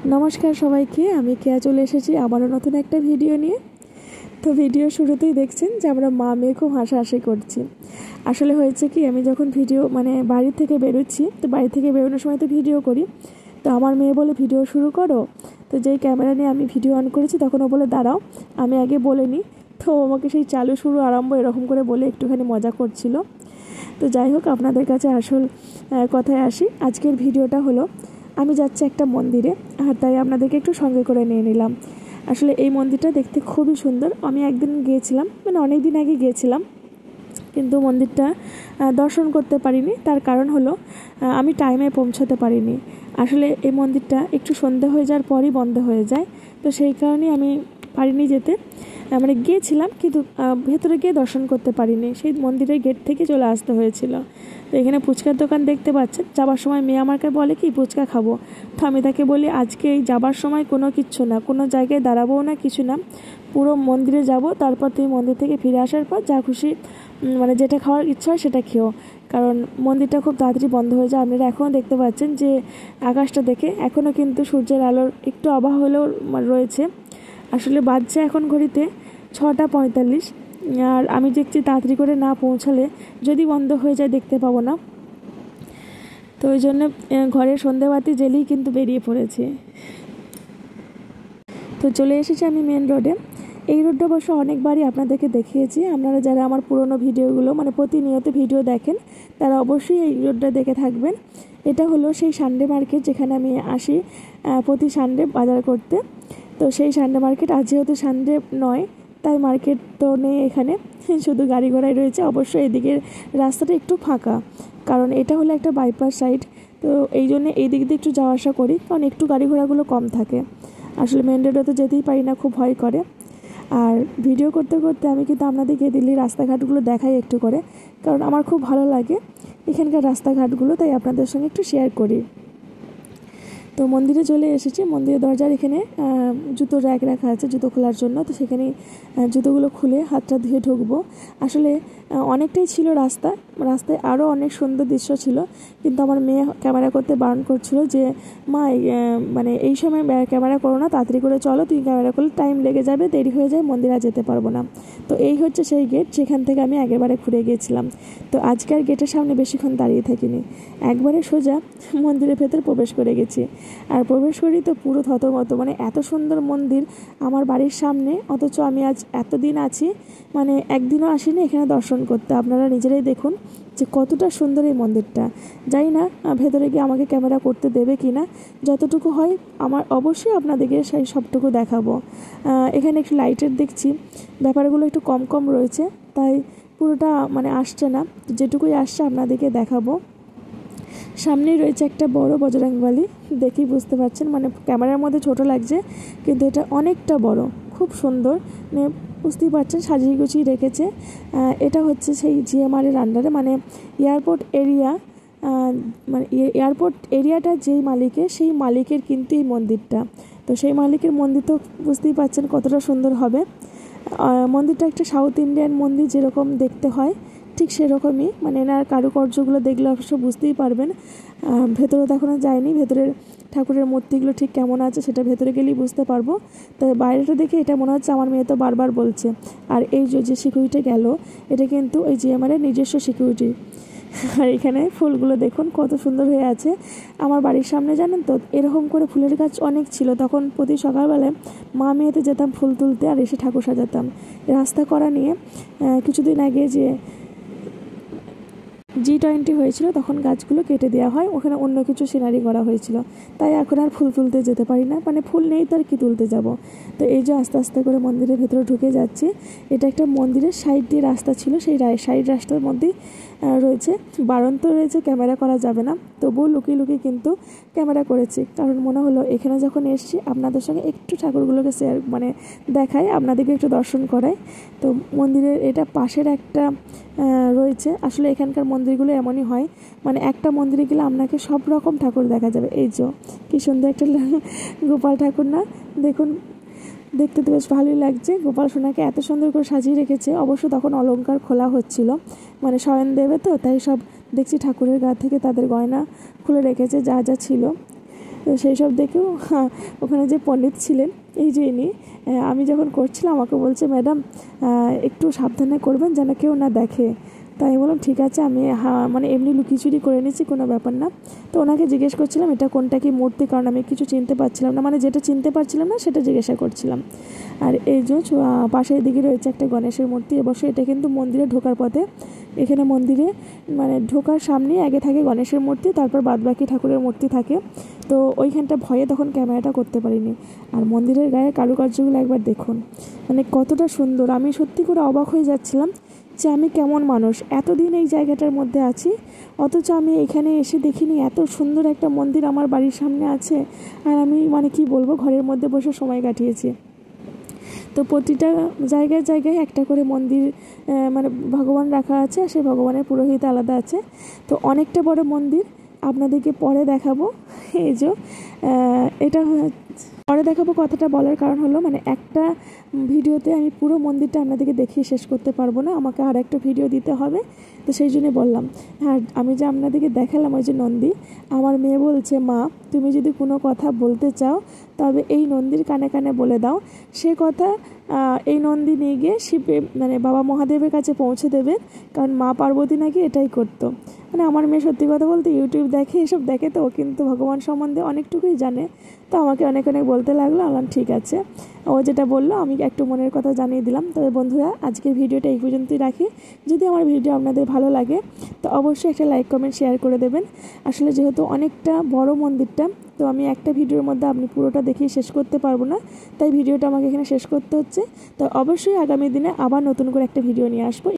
नमस्कार सबाइके आमी केया चले एसेछि आबारो नतुन एकटा भिडियो निये। तो भिडियो शुरूतेई देखछेन जे आमरा मा मेये खूब हासाहासि करछि। आसले हयेছে कि आमी जखन भिडियो माने बाड़ी थेके बेरोচ্ছি तो बाड़ी थेके बेरोনোর समय तो भिडियो करी। तो आमार मेये बोले भिडियो शुरू करो। तो जेई क्यामेरा निये आमी भिडियो अन करेछि तखन ओ बोले दाঁড়াও आमी आगे बोले नी। तो आमाके सेई चालू शुरू आरम्भ एरकम करे बोले एकटुखानि मजा करछिलो। तो যাই হোক আপনাদের কাছে আসল কথায় আসি। আজকের ভিডিওটা হলো আমি যাচ্ছি একটা মন্দিরে আর তাই আপনাদেরকে একটু সঙ্গে করে নিয়ে নিলাম। আসলে এই মন্দিরটা দেখতে খুবই সুন্দর। আমি একদিন গিয়েছিলাম, মানে অনেক দিন আগে গিয়েছিলাম, কিন্তু মন্দিরটা দর্শন করতে পারিনি। তার কারণ হলো আমি টাইমে পৌঁছাতে পারিনি। আসলে এই মন্দিরটা একটু সন্ধ্যা হয়ে যাওয়ার পরই বন্ধ হয়ে যায়, তো সেই কারণেই আমি পারিনি যেতে। মানে গিয়েছিলাম কিন্তু ভেতরে গিয়ে দর্শন করতে পারিনি, সেই মন্দিরের গেট থেকে চলে আসতে হয়েছিল। তো এখানে ফুচকার দোকান দেখতে পাচ্ছেন। যাবার সময় মেয়ে আমাকে বলে কি ফুচকা খাবো, তো আমি তাকে বলি আজকে এই যাবার সময় কোনো কিচ্ছু না, কোনো জায়গায় দাঁড়াবো না, কিছু না, পুরো মন্দিরে যাব, তারপর তুমি মন্দির থেকে ফিরে আসার পর যা খুশি মানে যেটা খাওয়ার ইচ্ছা হয় সেটা খেও, কারণ মন্দিরটা খুব তাড়াতাড়ি বন্ধ হয়ে যায়। আপনারা এখনও দেখতে পাচ্ছেন যে আকাশটা দেখে এখনও কিন্তু সূর্যের আলোর একটু আভা হলেও রয়েছে। আসলে বাজছে এখন ঘড়িতে 6টা 45, আর আমি দেখছি তাড়াতাড়ি করে না পৌঁছালে যদি বন্ধ হয়ে যায় দেখতে পাবো না। তো ওই জন্য ঘরের সন্ধ্যেবাতি জ্বেলেই কিন্তু বেরিয়ে পড়েছি। তো চলে এসেছি আমি মেন রোডে। এই রোডটা অবশ্য অনেকবারই আপনাদেরকে দেখিয়েছি। আপনারা যারা আমার পুরনো ভিডিওগুলো মানে প্রতিনিয়ত ভিডিও দেখেন তারা অবশ্যই এই রোডটা দেখে থাকবেন। এটা হলো সেই সানডে মার্কেট যেখানে আমি আসি প্রতি সানডে বাজার করতে। তো সেই সানডে মার্কেট আজ যেহেতু সানডে নয় তাই মার্কেট তো নেই এখানে, শুধু গাড়ি ঘোড়াই রয়েছে। অবশ্যই এদিকের রাস্তাটা একটু ফাঁকা, কারণ এটা হলো একটা বাইপাস সাইড। তো এই জন্য এই দিক দিয়ে একটু যাওয়া আসা করি, কারণ একটু গাড়ি ঘোড়াগুলো কম থাকে। আসলে মেন রোডে তো যেতেই পারি না, খুব ভয় করে। আর ভিডিও করতে করতে আমি কিন্তু আপনাদেরকে দিল্লির রাস্তাঘাটগুলো দেখাই একটু করে, কারণ আমার খুব ভালো লাগে এখানকার রাস্তাঘাটগুলো, তাই আপনাদের সঙ্গে একটু শেয়ার করি। তো মন্দিরে চলে এসেছি। মন্দিরের দরজার এখানে জুতোর র্যাক রাখা আছে জুতো খোলার জন্য, তো সেখানে জুতোগুলো খুলে হাতটা ধুয়ে ঢুকবো। আসলে অনেকটাই ছিল রাস্তায় আরও অনেক সুন্দর দৃশ্য ছিল, কিন্তু আমার মেয়ে ক্যামেরা করতে বারণ করছিল যে মা মানে এই সময় ক্যামেরা করো না, তাড়াতাড়ি করে চলো, তুই ক্যামেরা করলে টাইম লেগে যাবে, দেরি হয়ে যায়, মন্দিরে আর যেতে পারবো না। তো এই হচ্ছে সেই গেট যেখান থেকে আমি আগেরবারে ঘুরে গিয়েছিলাম। তো আজকের গেটের সামনে বেশিক্ষণ দাঁড়িয়ে থাকিনি, একবারে সোজা মন্দিরের ভেতর প্রবেশ করে গেছি। আর প্রবেশ করি তো পুরো থতমত, মানে এত সুন্দর মন্দির আমার বাড়ির সামনে, অথচ আমি আজ এতদিন আছি মানে একদিনও আসিনি এখানে দর্শন করতে। আপনারা নিজেরাই দেখুন যে কতটা সুন্দর এই মন্দিরটা। জানি না ভেতরে গিয়ে আমাকে ক্যামেরা করতে দেবে কি না, যতটুকু হয় আমার অবশ্যই আপনাদেরকে সেই সবটুকু দেখাবো। এখানে একটু লাইটের দেখছি ব্যাপারগুলো একটু কম কম রয়েছে, তাই পুরোটা মানে আসছে না, যেটুকুই আসছে আপনাদেরকে দেখাবো। সামনেই রয়েছে একটা বড় বজরংবলী, দেখেই বুঝতে পারছেন, মানে ক্যামেরার মধ্যে ছোট লাগছে কিন্তু এটা অনেকটা বড়, খুব সুন্দর, মানে বুঝতেই পারছেন সাজিয়ে গুছিয়ে রেখেছে। এটা হচ্ছে সেই জিএমআরের আন্ডারে, মানে এয়ারপোর্ট এরিয়া, মানে এয়ারপোর্ট এরিয়াটা যেই মালিকের সেই মালিকের কিন্তু এই মন্দিরটা। তো সেই মালিকের মন্দির তো বুঝতেই পারছেন কতটা সুন্দর হবে। মন্দিরটা একটা সাউথ ইন্ডিয়ান মন্দির যেরকম দেখতে হয় ঠিক সেরকমই, মানে এনার কারুকার্যগুলো দেখলে অবশ্য বুঝতেই পারবেন। ভেতরে তো এখনও যায়নি, ভেতরের ঠাকুরের মূর্তিগুলো ঠিক কেমন আছে সেটা ভেতরে গেলেই বুঝতে পারবো। তো বাইরেটা দেখে এটা মনে হচ্ছে, আমার মেয়ে তো বারবার বলছে। আর এই যে সিকিউরিটি গেল, এটা কিন্তু ওই জিএমআরের নিজস্ব সিকিউরিটি। আর এখানে ফুলগুলো দেখুন কত সুন্দর হয়ে আছে। আমার বাড়ির সামনে জানেন তো এরকম করে ফুলের গাছ অনেক ছিল, তখন প্রতি সকালবেলায় মা মেয়েতে যেতাম ফুল তুলতে আর এসে ঠাকুর সাজাতাম। রাস্তা করা নিয়ে কিছুদিন আগে যে G20 হয়েছিল তখন গাছগুলো কেটে দেওয়া হয়, ওখানে অন্য কিছু সিনারি করা হয়েছিল, তাই এখন আর ফুল তুলতে যেতে পারি না, মানে ফুল নেই তো আর কি তুলতে যাব। তো এই যে আস্তে আস্তে করে মন্দিরের ভেতরে ঢুকে যাচ্ছি। এটা একটা মন্দিরের সাইড দিয়ে রাস্তা ছিল, সেই সাইড রাস্তার মধ্যেই রয়েছে, বারণ তো রয়েছে ক্যামেরা করা যাবে না, তবুও লুকিয়ে লুকিয়ে কিন্তু ক্যামেরা করেছি, কারণ মনে হলো এখানে যখন এসেছি আপনাদের সঙ্গে একটু ঠাকুরগুলোকে শেয়ার মানে দেখাই, আপনাদেরকে একটু দর্শন করাই। তো মন্দিরের এটা পাশের একটা রয়েছে। আসলে এখানকার মন্দিরগুলো এমনই হয়, মানে একটা মন্দিরে গেলে আপনাকে সব রকম ঠাকুর দেখা যাবে। এই যে কী সুন্দর একটা গোপাল ঠাকুর না, দেখুন দেখতে তো বেশ ভালোই লাগছে। গোপাল সোনাকে এত সুন্দর করে সাজিয়ে রেখেছে। অবশ্য তখন অলংকার খোলা হচ্ছিল, মানে শয়ন দেবে তো, তাই সব দেখছি ঠাকুরের গা থেকে তাদের গয়না খুলে রেখেছে যা যা ছিল। তো সেই সব দেখেও ওখানে যে পণ্ডিত ছিলেন এই যে ইনি, আমি যখন করছিলাম আমাকে বলছে, ম্যাডাম একটু সাবধানে করবেন যেন কেউ না দেখে। তাই আমি বললাম ঠিক আছে, আমি মানে এমনি লুকিচুরি করে নিচ্ছি, কোনো ব্যাপার না। তো ওনাকে জিজ্ঞেস করছিলাম এটা কোনটা কি মূর্তি, কারণ আমি কিছু চিনতে পারছিলাম না, মানে যেটা চিনতে পারছিলাম না সেটা জিজ্ঞাসা করছিলাম। আর এই যে পাশের দিকে রয়েছে একটা গণেশের মূর্তি। অবশ্যই এটা কিন্তু মন্দিরে ঢোকার পথে, এখানে মন্দিরে মানে ঢোকার সামনেই আগে থাকে গণেশের মূর্তি, তারপর বাদবাকি ঠাকুরের মূর্তি থাকে। তো ওইখানটা ভয়ে তখন ক্যামেরাটা করতে পারিনি। আর মন্দিরের গায়ে কারুকার্যগুলো একবার দেখুন, মানে কতটা সুন্দর। আমি সত্যি করে অবাক হয়ে যাচ্ছিলাম যে আমি কেমন মানুষ, এতদিন এই জায়গাটার মধ্যে আছি অথচ আমি এখানে এসে দেখিনি এত সুন্দর একটা মন্দির আমার বাড়ির সামনে আছে। আর আমি মানে কি বলবো, ঘরের মধ্যে বসে সময় কাটিয়েছি। তো প্রতিটা জায়গায় জায়গায় একটা করে মন্দির মানে ভগবান রাখা আছে, আর সেই ভগবানের পুরোহিত আলাদা আছে। তো অনেকটা বড় মন্দির, আপনাদেরকে পরে দেখাবো। এই যে এটা পরে দেখাবো কথাটা বলার কারণ হলো, মানে একটা ভিডিওতে আমি পুরো মন্দিরটা আপনাদেরকে দেখিয়ে শেষ করতে পারবো না, আমাকে আর একটা ভিডিও দিতে হবে। তো সেই জন্যই বললাম। হ্যাঁ, আমি যে আপনাদেরকে দেখালাম ওই যে নন্দী, আমার মেয়ে বলছে, মা তুমি যদি কোনো কথা বলতে চাও তবে এই নন্দীর কানে কানে বলে দাও, সে কথা এই নন্দী নিয়ে গিয়ে শিবে মানে বাবা মহাদেবের কাছে পৌঁছে দেবে, কারণ মা পার্বতী নাকি এটাই করতো। মানে আমার মেয়ে সত্যি কথা বলতে ইউটিউব দেখে, এসব দেখে, তো ও কিন্তু ভগবান সম্বন্ধে অনেকটুকুই জানে। তো আমাকে অনেক অনেক বলতে লাগলো, আলাম ঠিক আছে, ও যেটা বললো আমি একটু মনের কথা জানিয়ে দিলাম। তবে বন্ধুরা আজকের ভিডিওটা এই পর্যন্তই রাখি। যদি আমার ভিডিও আপনাদের ভালো লাগে তো অবশ্যই একটা লাইক কমেন্ট শেয়ার করে দেবেন। আসলে যেহেতু অনেকটা বড় মন্দিরটা, তো আমি একটা ভিডিওর মধ্যে আপনি পুরোটা দেখিয়ে শেষ করতে পারবো না, তাই ভিডিওটা আমাকে এখানে শেষ করতে হচ্ছে। তো অবশ্যই আগামী দিনে আবার নতুন করে একটা ভিডিও নিয়ে আসবো।